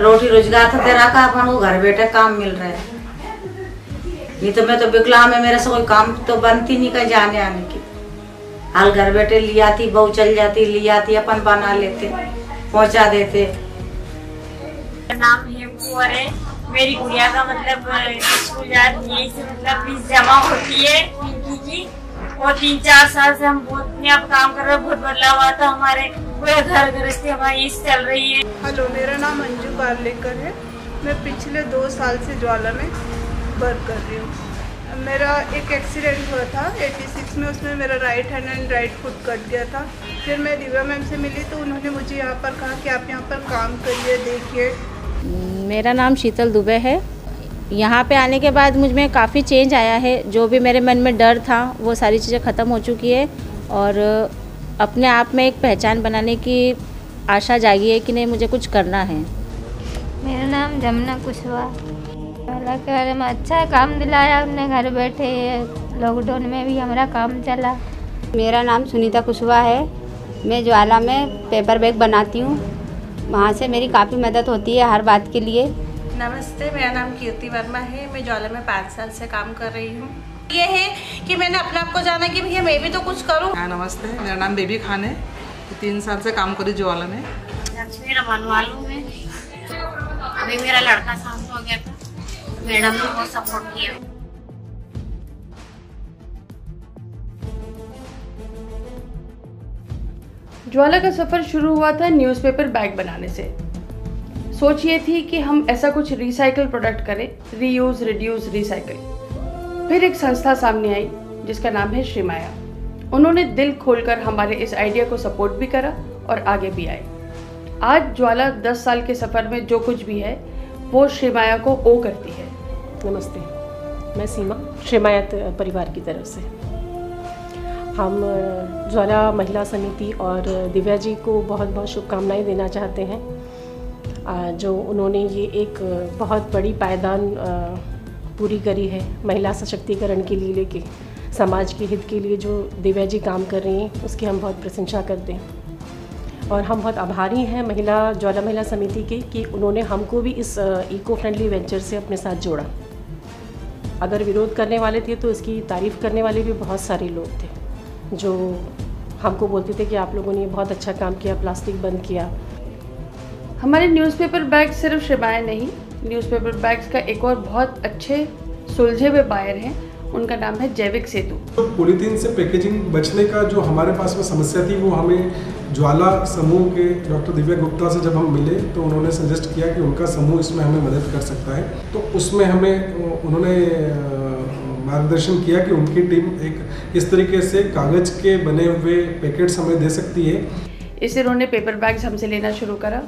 रोटी रोजगार था तेरा का अपन को घर बैठे काम मिल रहा है। नहीं तो मैं तो विकलांग में मेरे से कोई काम तो बनती नहीं कहीं जाने आने की। हाल घर बैठे ले आती, बहू चल जाती, ले आती, अपन बना लेते, पहुंचा देते। नाम हेमू है। मेरी गुड़िया का मतलब स्कूल जाती है, मतलब फीस जमा होती है पिंकी की। और 3-4 साल से हम बहुत अपने आप काम कर रहे हैं। बहुत बदलाव हुआ था हमारे पूरे घर गृहस्थी हमारी चल रही है। हेलो, मेरा नाम अंजू पार्लेकर है। मैं पिछले 2 साल से ज्वाला में वर्क कर रही हूँ। मेरा एक एक्सीडेंट हुआ था 86 में, उसमें मेरा right hand and right foot cut गया था। फिर मैं दिव्या मैम से मिली तो उन्होंने मुझे यहाँ पर कहा कि आप यहाँ पर काम करिए, देखिए। मेरा नाम शीतल दुबे है। यहाँ पे आने के बाद मुझ में काफ़ी चेंज आया है। जो भी मेरे मन में डर था वो सारी चीज़ें ख़त्म हो चुकी है और अपने आप में एक पहचान बनाने की आशा जागी है कि नहीं, मुझे कुछ करना है। मेरा नाम जमुना कुशवाहा। ज्वाला के बारे में अच्छा काम दिलाया हमने, घर बैठे लॉकडाउन में भी हमारा काम चला। मेरा नाम सुनीता कुशवाहा है। मैं ज्वाला में पेपर बैग बनाती हूँ। वहाँ से मेरी काफ़ी मदद होती है हर बात के लिए। नमस्ते, मेरा नाम कीर्ति वर्मा है। मैं ज्वाला में 5 साल से काम कर रही हूँ। ये है कि मैंने अपने आप को जाना कि भैया मैं भी तो कुछ करूँ। नमस्ते, मेरा नाम बेबी खान है। 3 साल से काम करी ज्वाला में। लक्ष्मी रमानवालू में। अभी मेरा लड़का शांत हो गया था, मैडम ने बहुत सपोर्ट किया। ज्वाला का सफ़र शुरू हुआ था न्यूज़पेपर बैग बनाने से। सोच ये थी कि हम ऐसा कुछ रिसाइकल प्रोडक्ट करें, रीयूज़, रिड्यूस, रिसाइकल। फिर एक संस्था सामने आई जिसका नाम है श्रीमाया। उन्होंने दिल खोलकर हमारे इस आइडिया को सपोर्ट भी करा और आगे भी आए। आज ज्वाला 10 साल के सफ़र में जो कुछ भी है वो श्रीमाया को ओ करती है। नमस्ते, मैं सीमा, श्रीमाया परिवार की तरफ से। हम ज्वाला महिला समिति और दिव्या जी को बहुत बहुत शुभकामनाएं देना चाहते हैं, जो उन्होंने ये एक बहुत बड़ी पायदान पूरी करी है महिला सशक्तिकरण के लिए, लेके समाज के हित के लिए जो दिव्या जी काम कर रही हैं उसकी हम बहुत प्रशंसा करते हैं। और हम बहुत आभारी हैं ज्वाला महिला समिति के कि उन्होंने हमको भी इस इको फ्रेंडली वेंचर से अपने साथ जोड़ा। अगर विरोध करने वाले थे तो इसकी तारीफ़ करने वाले भी बहुत सारे लोग थे जो हमको बोलते थे कि आप लोगों ने बहुत अच्छा काम किया, प्लास्टिक बंद किया। हमारे न्यूज़पेपर बैग सिर्फ श्रीमाया नहीं, न्यूज़पेपर बैग्स का एक और बहुत अच्छे सुलझे हुए बायर हैं, उनका नाम है जैविक सेतु। तो पॉलीथीन से पैकेजिंग बचने का जो हमारे पास में समस्या थी वो हमें ज्वाला समूह के डॉक्टर दिव्या गुप्ता से जब हम मिले तो उन्होंने सजेस्ट किया कि उनका समूह इसमें हमें मदद कर सकता है। तो उसमें हमें उन्होंने मार्गदर्शन किया कि उनकी टीम एक इस तरीके से कागज़ के बने हुए पैकेट्स हमें दे सकती है। इससे उन्होंने पेपर बैग्स हमसे लेना शुरू करा।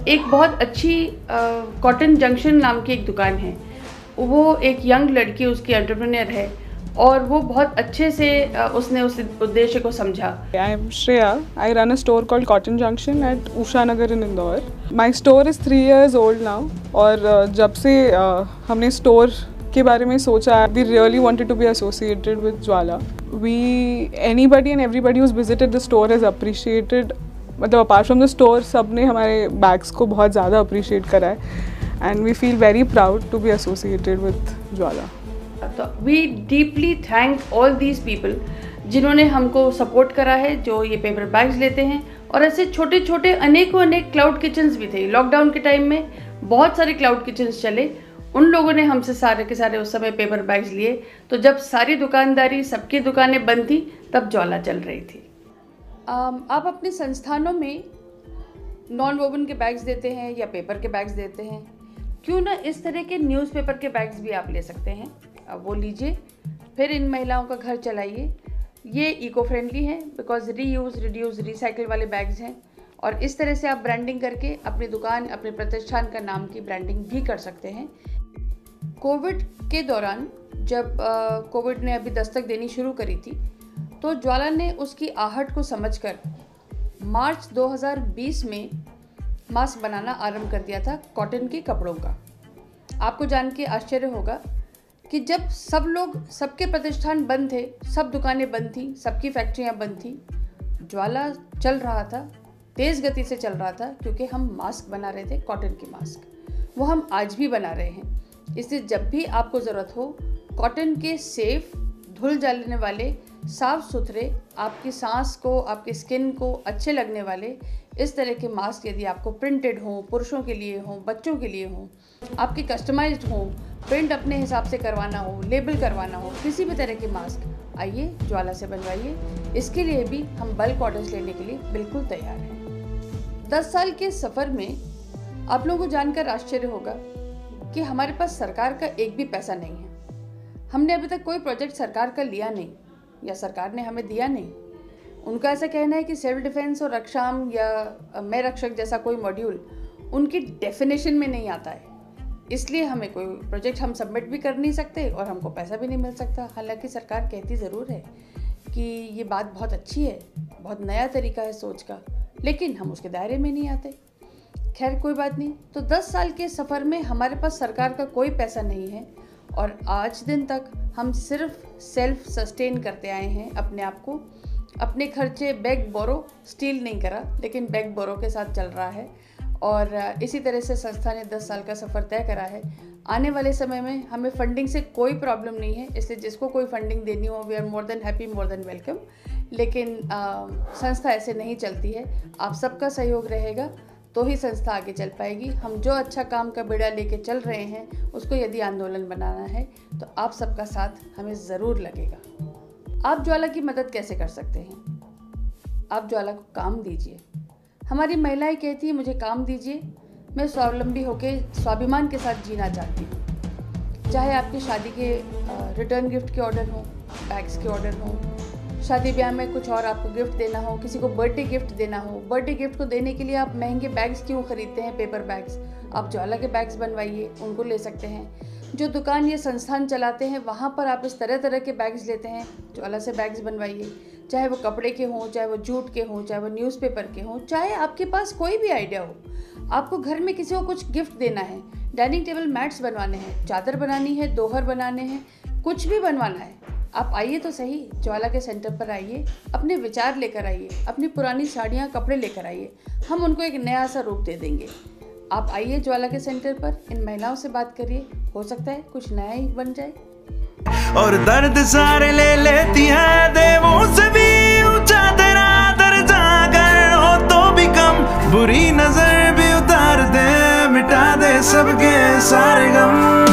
एक बहुत अच्छी कॉटन जंक्शन नाम की एक दुकान है, वो एक यंग लड़की उसकी एंटरप्रेन्योर है और वो बहुत अच्छे से उसने उस उद्देश्य को समझा। I am Shreya. I run a store called Cotton Junction at Usha Nagar in Indore. My store is 3 years old now और जब से हमने स्टोर के बारे में सोचा, we really wanted to be associated with Jwala. Anybody and everybody who's visited the store has appreciated, मतलब apart from the store सब ने हमारे बैग्स को बहुत ज़्यादा अप्रिशिएट करा है and we feel very proud to be associated with Jwala. तो we deeply thank all these people जिन्होंने हमको सपोर्ट करा है, जो ये पेपर बैग्स लेते हैं। और ऐसे छोटे छोटे अनेकों अनेक क्लाउड किचन्स भी थे। लॉकडाउन के टाइम में बहुत सारे क्लाउड किचन्स चले, उन लोगों ने हमसे सारे के सारे उस समय पेपर बैग्स लिए। तो जब सारी दुकानदारी, सबकी दुकानें बंद थी, तब ज्वाला चल रही थी। आप अपने संस्थानों में नॉन वोवन के बैग्स देते हैं या पेपर के बैग्स देते हैं, क्यों ना इस तरह के न्यूज़पेपर के बैग्स भी आप ले सकते हैं। अब वो लीजिए, फिर इन महिलाओं का घर चलाइए। ये इको फ्रेंडली हैं बिकॉज रीयूज़, रिड्यूस, रिसाइकिल वाले बैग्स हैं और इस तरह से आप ब्रांडिंग करके अपनी दुकान, अपने प्रतिष्ठान का नाम की ब्रांडिंग भी कर सकते हैं। कोविड के दौरान जब कोविड ने अभी दस्तक देनी शुरू करी थी तो ज्वाला ने उसकी आहट को समझकर मार्च 2020 में मास्क बनाना आरंभ कर दिया था कॉटन के कपड़ों का। आपको जान के आश्चर्य होगा कि जब सबके प्रतिष्ठान बंद थे, सब दुकानें बंद थी, सबकी फैक्ट्रियां बंद थी, ज्वाला चल रहा था तेज़ गति से चल रहा था क्योंकि हम मास्क बना रहे थे, कॉटन की मास्क। वो हम आज भी बना रहे हैं। इसलिए जब भी आपको ज़रूरत हो, कॉटन के सेफ, धुल जाने वाले, साफ़ सुथरे, आपकी सांस को, आपकी स्किन को अच्छे लगने वाले इस तरह के मास्क यदि आपको प्रिंटेड हों, पुरुषों के लिए हों, बच्चों के लिए हों, आपके कस्टमाइज्ड हों, प्रिंट अपने हिसाब से करवाना हो, लेबल करवाना हो, किसी भी तरह के मास्क, आइए ज्वाला से बनवाइए। इसके लिए भी हम बल्क ऑर्डर्स लेने के लिए बिल्कुल तैयार हैं। 10 साल के सफ़र में आप लोगों को जानकर आश्चर्य होगा कि हमारे पास सरकार का एक भी पैसा नहीं है। हमने अभी तक कोई प्रोजेक्ट सरकार का लिया नहीं या सरकार ने हमें दिया नहीं। उनका ऐसा कहना है कि सेल्फ डिफेंस और रक्षाम या मैं रक्षक जैसा कोई मॉड्यूल उनकी डेफिनेशन में नहीं आता है, इसलिए हमें कोई प्रोजेक्ट हम सबमिट भी कर नहीं सकते और हमको पैसा भी नहीं मिल सकता। हालांकि सरकार कहती ज़रूर है कि ये बात बहुत अच्छी है, बहुत नया तरीका है सोच का, लेकिन हम उसके दायरे में नहीं आते। खैर कोई बात नहीं। तो 10 साल के सफ़र में हमारे पास सरकार का कोई पैसा नहीं है और आज दिन तक हम सिर्फ सेल्फ सस्टेन करते आए हैं अपने आप को। अपने खर्चे बैग बोरो, स्टील नहीं करा लेकिन बैग बोरो के साथ चल रहा है और इसी तरह से संस्था ने 10 साल का सफ़र तय करा है। आने वाले समय में हमें फंडिंग से कोई प्रॉब्लम नहीं है, इसलिए जिसको कोई फंडिंग देनी हो, we are more than happy, more than welcome. लेकिन संस्था ऐसे नहीं चलती है। आप सबका सहयोग रहेगा तो ही संस्था आगे चल पाएगी। हम जो अच्छा काम का बेड़ा लेके चल रहे हैं उसको यदि आंदोलन बनाना है तो आप सबका साथ हमें ज़रूर लगेगा। आप ज्वाला की मदद कैसे कर सकते हैं? आप ज्वाला को काम दीजिए। हमारी महिलाएं कहती हैं मुझे काम दीजिए, मैं स्वावलंबी होकर स्वाभिमान के साथ जीना चाहती हूँ। चाहे आपकी शादी के रिटर्न गिफ्ट के ऑर्डर हों, बैग्स के ऑर्डर हों, शादी ब्याह में कुछ और आपको गिफ्ट देना हो, किसी को बर्थडे गिफ्ट देना हो। बर्थडे गिफ्ट को देने के लिए आप महंगे बैग्स क्यों खरीदते हैं, पेपर बैग्स? आप ज्वाला के बैग्स बनवाइए, उनको ले सकते हैं। जो दुकान या संस्थान चलाते हैं वहाँ पर आप इस तरह तरह के बैग्स लेते हैं, ज्वाला से बैग्स बनवाइए। चाहे वो कपड़े के हों, चाहे वो जूट के हों, चाहे वो न्यूज़पेपर के हों, चाहे आपके पास कोई भी आइडिया हो। आपको घर में किसी को कुछ गिफ्ट देना है, डाइनिंग टेबल मैट्स बनवाने हैं, चादर बनानी है, दोहर बनाने हैं, कुछ भी बनवाना है, आप आइए तो सही, ज्वाला के सेंटर पर आइए, अपने विचार लेकर आइए, अपनी पुरानी साड़ियाँ, कपड़े लेकर आइए, हम उनको एक नया सा रूप दे देंगे। आप आइए ज्वाला के सेंटर पर, इन महिलाओं से बात करिए, हो सकता है कुछ नया ही बन जाए। और दर्द सारे ले लेती है देवों से भी ऊंचा तेरा दर्जा, अगर हो तो भी कम, बुरी नजर भी उतार दे, मिटा दे सबके सारे गम।